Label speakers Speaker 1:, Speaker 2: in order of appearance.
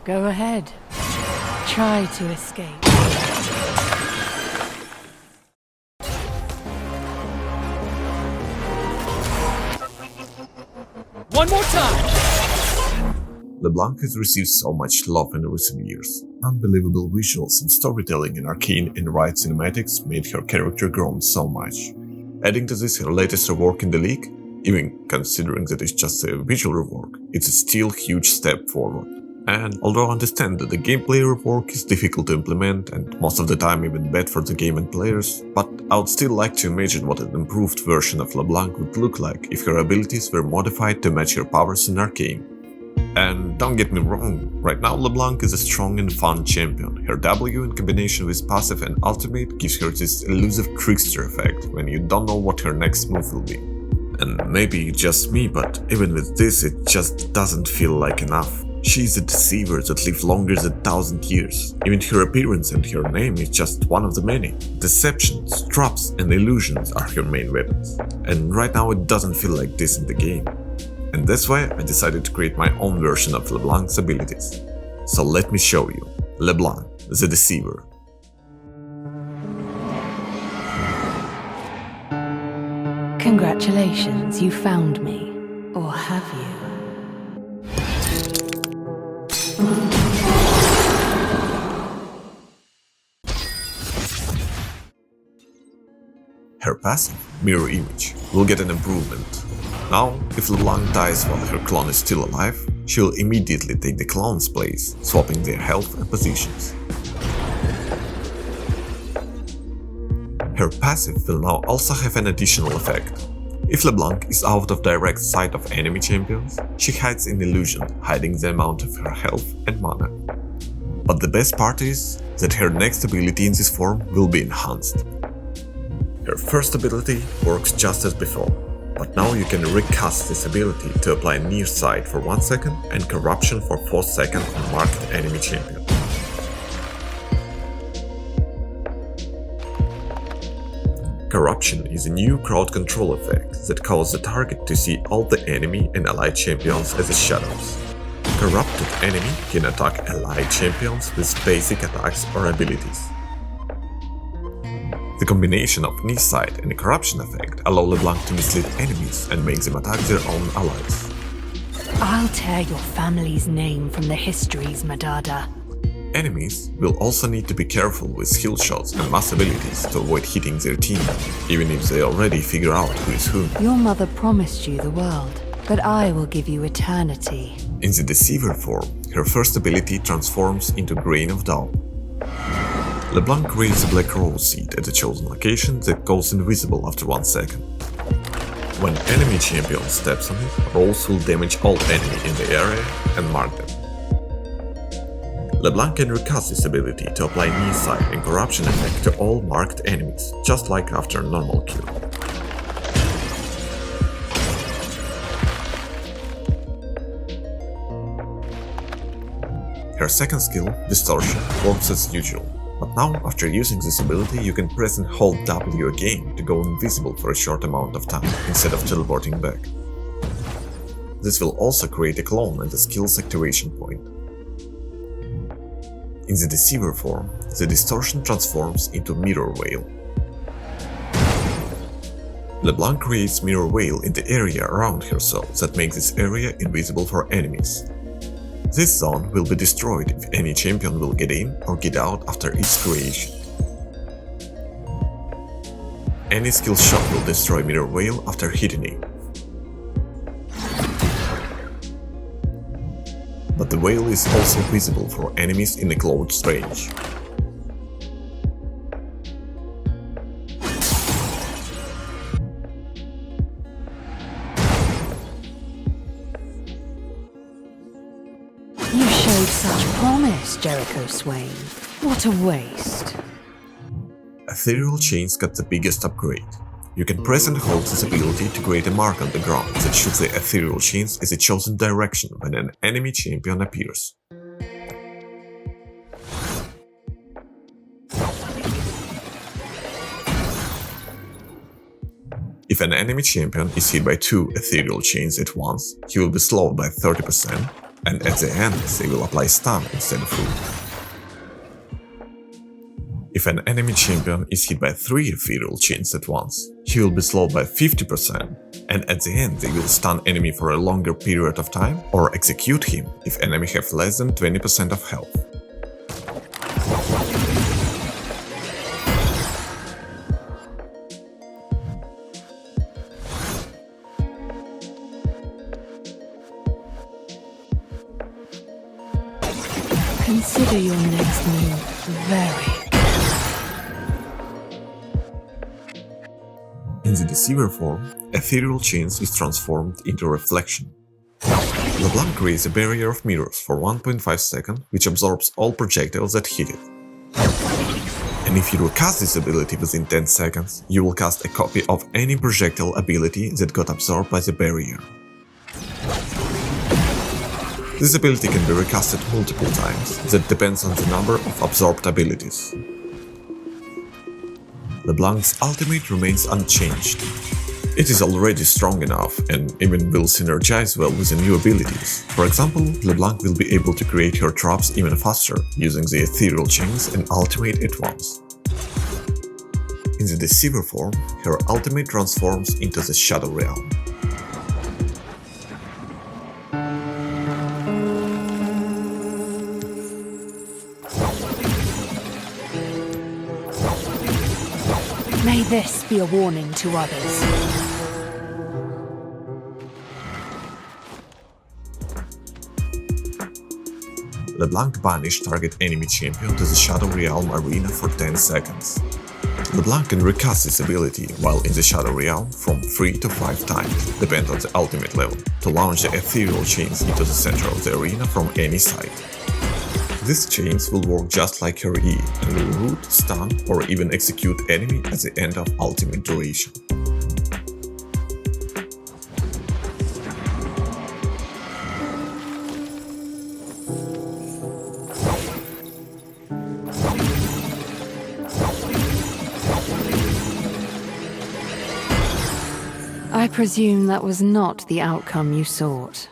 Speaker 1: Go ahead. Try to escape.
Speaker 2: One more time!
Speaker 3: LeBlanc has received so much love in recent years. Unbelievable visuals and storytelling in arcane and right cinematics made her character grow so much. Adding to this her latest rework in the league, even considering that it's just a visual rework, it's a still huge step forward. And although I understand that the gameplay rework is difficult to implement and most of the time even bad for the game and players, but I would still like to imagine what an improved version of LeBlanc would look like if her abilities were modified to match her powers in arcane. And don't get me wrong, right now LeBlanc is a strong and fun champion. Her W in combination with passive and ultimate gives her this elusive trickster effect when you don't know what her next move will be. And maybe it's just me, but even with this it just doesn't feel like enough. She is a deceiver that lived longer than 1,000 years. Even her appearance and her name is just one of the many. Deceptions, traps and illusions are her main weapons. And right now it doesn't feel like this in the game. And that's why I decided to create my own version of LeBlanc's abilities. So let me show you. LeBlanc, the Deceiver.
Speaker 1: Congratulations, you found me. Or have you?
Speaker 3: Her passive, Mirror Image, will get an improvement. Now, if LeBlanc dies while her clone is still alive, she will immediately take the clone's place, swapping their health and positions. Her passive will now also have an additional effect. If LeBlanc is out of direct sight of enemy champions, she hides in illusion, hiding the amount of her health and mana. But the best part is that her next ability in this form will be enhanced. Her first ability works just as before, but now you can recast this ability to apply Nearsight for 1 second and Corruption for 4 seconds on marked enemy champion. Corruption is a new crowd control effect that causes the target to see all the enemy and allied champions as shadows. Corrupted enemy can attack allied champions with basic attacks or abilities. The combination of Nearsight and the Corruption effect allow LeBlanc to mislead enemies and make them attack their own allies.
Speaker 1: I'll tear your family's name from the histories, Madada.
Speaker 3: Enemies will also need to be careful with skill shots and mass abilities to avoid hitting their team, even if they already figure out who is who.
Speaker 1: Your mother promised you the world, but I will give you eternity.
Speaker 3: In the Deceiver form, her first ability transforms into Grain of Dawn. LeBlanc creates a black rose seed at a chosen location that goes invisible after 1 second. When enemy champion steps on it, rose will damage all enemy in the area and mark them. LeBlanc can recast this ability to apply Nearsight and Corruption effect to all marked enemies, just like after a normal kill. Her second skill, Distortion, works as usual. But now, after using this ability, you can press and hold W again to go invisible for a short amount of time, instead of teleporting back. This will also create a clone at the skill's activation point. In the Deceiver form, the Distortion transforms into Mirror Veil. LeBlanc creates Mirror Veil in the area around herself that makes this area invisible for enemies. This zone will be destroyed if any champion will get in or get out after its creation. Any skill shot will destroy Mirror Veil after hitting it. But the veil is also visible for enemies in a close range.
Speaker 1: You showed such promise, Jericho Swain. What a waste.
Speaker 3: Ethereal Chains got the biggest upgrade. You can press and hold this ability to create a mark on the ground that shows the Ethereal Chains as a chosen direction when an enemy champion appears. If an enemy champion is hit by 2 Ethereal Chains at once, he will be slowed by 30%, and at the end they will apply stun instead of food. If an enemy champion is hit by 3 ethereal chains at once, he will be slowed by 50%, and at the end they will stun enemy for a longer period of time or execute him if enemy have less than 20% of health.
Speaker 1: Consider your next move very.
Speaker 3: In the Deceiver form, ethereal chains is transformed into reflection. LeBlanc creates a barrier of mirrors for 1.5 seconds, which absorbs all projectiles that hit it. And if you recast this ability within 10 seconds, you will cast a copy of any projectile ability that got absorbed by the barrier. This ability can be recasted multiple times, that depends on the number of absorbed abilities. LeBlanc's ultimate remains unchanged. It is already strong enough and even will synergize well with the new abilities. For example, LeBlanc will be able to create her traps even faster, using the ethereal chains and ultimate at once. In the Deceiver form, her ultimate transforms into the Shadow Realm.
Speaker 1: May this be a warning to others.
Speaker 3: LeBlanc banish target enemy champion to the Shadow Realm arena for 10 seconds. LeBlanc can recast this ability while in the Shadow Realm from 3 to 5 times, depending on the ultimate level, to launch the ethereal chains into the center of the arena from any side. These chains will work just like her E and will root, stun or even execute enemy at the end of ultimate duration.
Speaker 1: I presume that was not the outcome you sought.